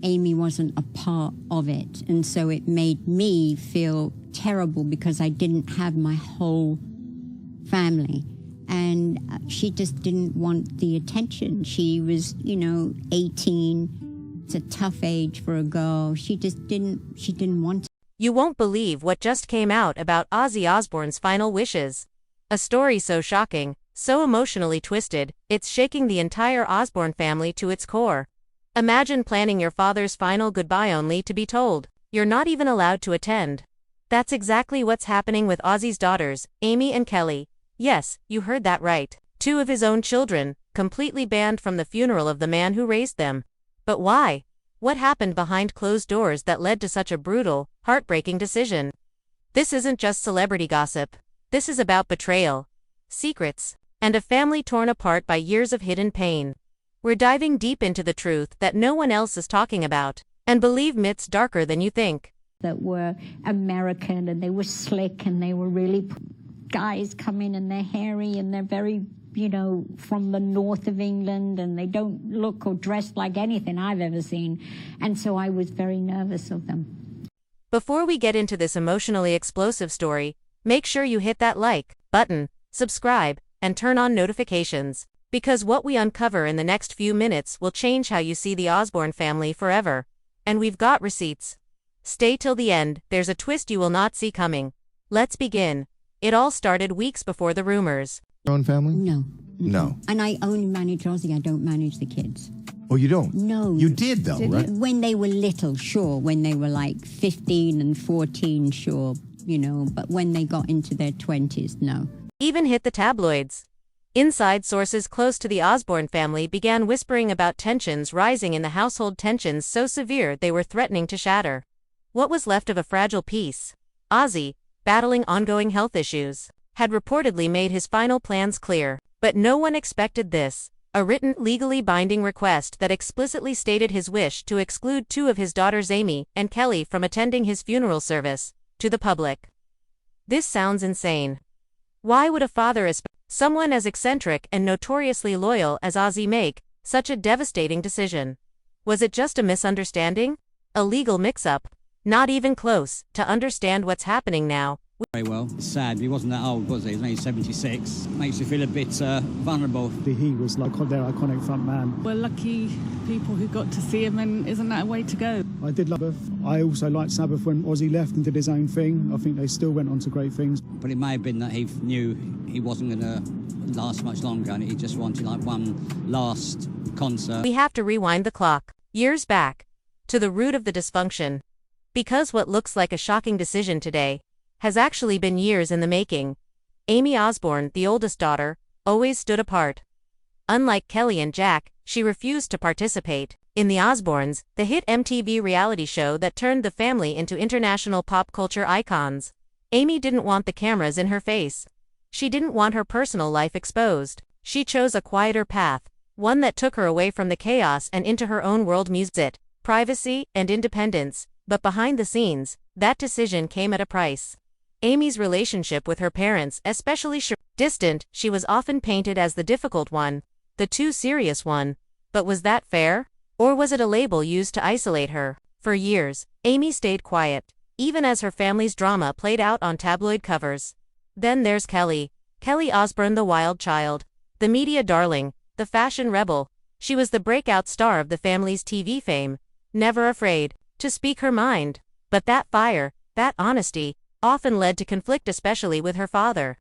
Aimee wasn't a part of it, and so it made me feel terrible because I didn't have my whole family, and she just didn't want the attention. She was, 18. It's a tough age for a girl. She didn't want it. You won't believe what just came out about Ozzy Osbourne's final wishes. A story so shocking, so emotionally twisted, it's shaking the entire Osbourne family to its core. Imagine planning your father's final goodbye only to be told you're not even allowed to attend. That's exactly what's happening with Ozzy's daughters, Aimee and Kelly. Yes, you heard that right. Two of his own children, completely banned from the funeral of the man who raised them. But why? What happened behind closed doors that led to such a brutal, heartbreaking decision? This isn't just celebrity gossip. This is about betrayal, secrets, and a family torn apart by years of hidden pain. We're diving deep into the truth that no one else is talking about. And believe me, it's darker than you think. That were American, and they were slick, and they were really guys come in and they're hairy and they're very, from the north of England, and they don't look or dress like anything I've ever seen. And so I was very nervous of them. Before we get into this emotionally explosive story, make sure you hit that like button, subscribe, and turn on notifications. Because what we uncover in the next few minutes will change how you see the Osbourne family forever. And we've got receipts. Stay till the end, there's a twist you will not see coming. Let's begin. It all started weeks before the rumors. Your own family? No. No. And I only manage Ozzy, I don't manage the kids. Oh, you don't? No. You did, though, right? When they were little, sure. When they were like 15 and 14, sure. But when they got into their 20s, no. Even hit the tabloids. Inside sources close to the Osbourne family began whispering about tensions rising in the household, tensions so severe they were threatening to shatter. What was left of a fragile peace? Ozzy, battling ongoing health issues, had reportedly made his final plans clear. But no one expected this. A written, legally binding request that explicitly stated his wish to exclude two of his daughters, Aimee and Kelly, from attending his funeral service, to the public. This sounds insane. Why would a father, someone as eccentric and notoriously loyal as Ozzy, make such a devastating decision? Was it just a misunderstanding? A legal mix-up? Not even close to understand what's happening now. Very well. It's sad. He wasn't that old, was he? He was only 76. Makes you feel a bit vulnerable. He was like their iconic front man. We're lucky people who got to see him, and isn't that a way to go? I did love Sabbath. I also liked Sabbath when Ozzy left and did his own thing. I think they still went on to great things. But it may have been that he knew he wasn't going to last much longer, and he just wanted like one last concert. We have to rewind the clock, years back, to the root of the dysfunction. Because what looks like a shocking decision today has actually been years in the making. Aimee Osbourne, the oldest daughter, always stood apart. Unlike Kelly and Jack, she refused to participate in The Osbournes, the hit MTV reality show that turned the family into international pop culture icons. Aimee didn't want the cameras in her face. She didn't want her personal life exposed. She chose a quieter path, one that took her away from the chaos and into her own world, music, privacy, and independence. But behind the scenes, that decision came at a price. Aimee's relationship with her parents, especially distant, she was often painted as the difficult one, the too serious one. But was that fair? Or was it a label used to isolate her? For years, Aimee stayed quiet, even as her family's drama played out on tabloid covers. Then there's Kelly. Kelly Osbourne, the wild child, the media darling, the fashion rebel. She was the breakout star of the family's TV fame, never afraid to speak her mind. But that fire, that honesty, often led to conflict, especially with her father.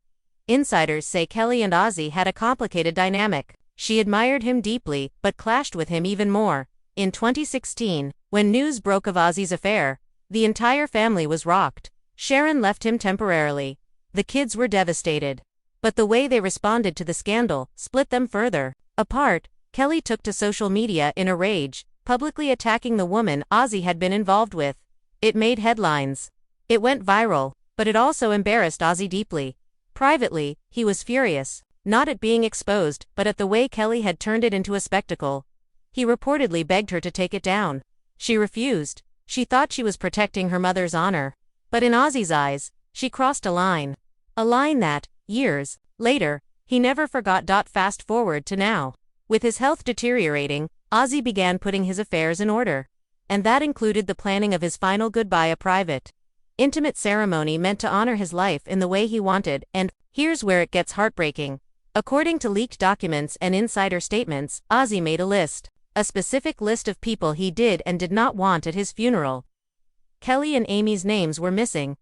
Insiders say Kelly and Ozzy had a complicated dynamic. She admired him deeply, but clashed with him even more. In 2016, when news broke of Ozzy's affair, the entire family was rocked. Sharon left him temporarily. The kids were devastated. But the way they responded to the scandal split them further apart. Kelly took to social media in a rage, publicly attacking the woman Ozzy had been involved with. It made headlines. It went viral, but it also embarrassed Ozzy deeply. Privately, he was furious, not at being exposed, but at the way Kelly had turned it into a spectacle. He reportedly begged her to take it down. She refused. She thought she was protecting her mother's honor. But in Ozzy's eyes, she crossed a line. A line that, years later, he never forgot. Fast forward to now. With his health deteriorating, Ozzy began putting his affairs in order. And that included the planning of his final goodbye, a private, intimate ceremony meant to honor his life in the way he wanted. And here's where it gets heartbreaking. According to leaked documents and insider statements, Ozzy made a list. A specific list of people he did and did not want at his funeral. Kelly and Aimee's names were missing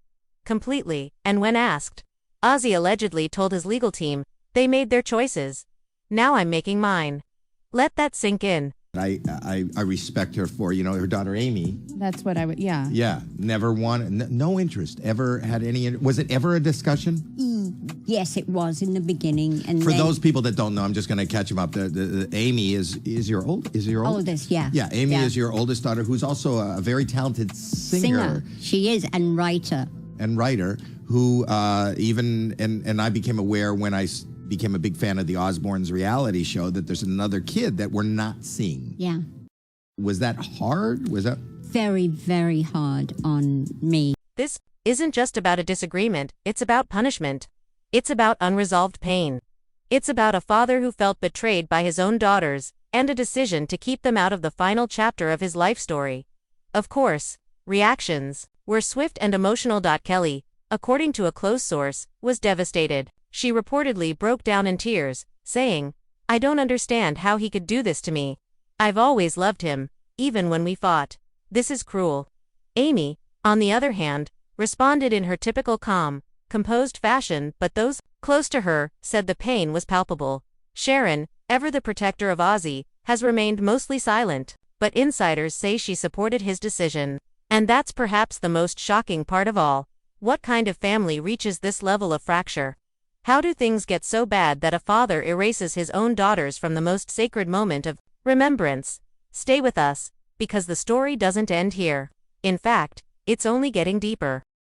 completely, and when asked, Ozzy allegedly told his legal team, "They made their choices. Now I'm making mine." Let that sink in. I respect her for, her daughter Aimee. That's what I would, yeah. Yeah, never wanted, no interest, ever had any, was it ever a discussion? Yes, it was in the beginning. And for those people that don't know, I'm just going to catch them up. The Aimee is your oldest, yeah. Yeah, Aimee is your oldest daughter, who's also a very talented singer. She is, and writer. Who and I became aware when I became a big fan of the Osbournes reality show that there's another kid that we're not seeing. Yeah. Was that hard? Was that very, very hard on me? This isn't just about a disagreement, it's about punishment. It's about unresolved pain. It's about a father who felt betrayed by his own daughters, and a decision to keep them out of the final chapter of his life story. Of course, reactions were swift and emotional. Kelly, according to a close source, was devastated. She reportedly broke down in tears, saying, "I don't understand how he could do this to me. I've always loved him, even when we fought. This is cruel." Aimee, on the other hand, responded in her typical calm, composed fashion, but those close to her said the pain was palpable. Sharon, ever the protector of Ozzy, has remained mostly silent, but insiders say she supported his decision. And that's perhaps the most shocking part of all. What kind of family reaches this level of fracture? How do things get so bad that a father erases his own daughters from the most sacred moment of remembrance? Stay with us, because the story doesn't end here. In fact, it's only getting deeper.